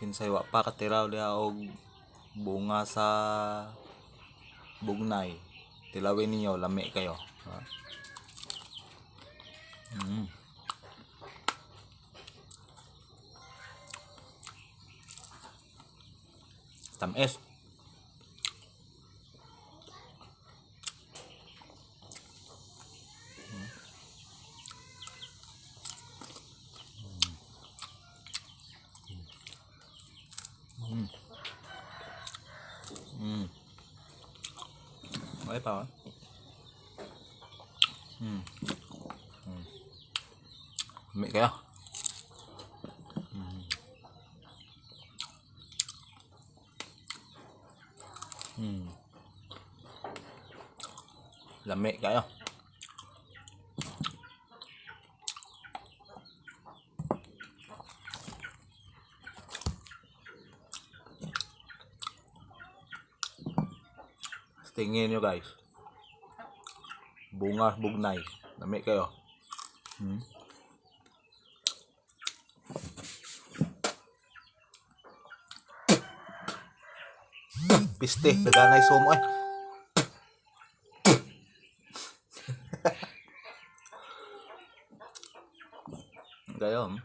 Kinsay wa pa katiraw diha og bunga sa bugnay. Tilawin ninyo, lami kayo. Ha? Tamis. Okay pa. Lami kayo. Lami kayo. Tingin nyo guys. Bunga bugnay. Lami kayo. Piste, daganay sumo eh. Gayon.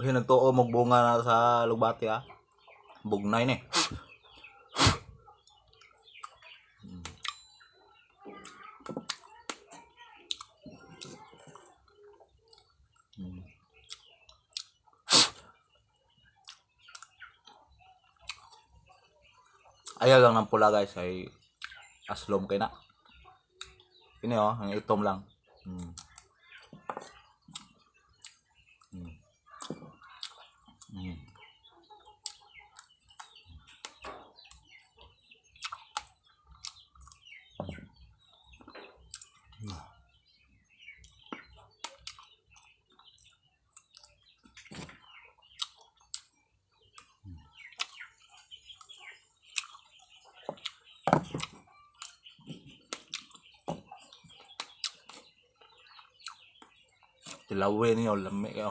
Basta nagtuo magbunga na sa lugbati ha. Bugnay ni. Ayaw lang ng pula guys ay aslom kay na. Ini oh, ang itom lang. Tilawin niyo, lami kayo.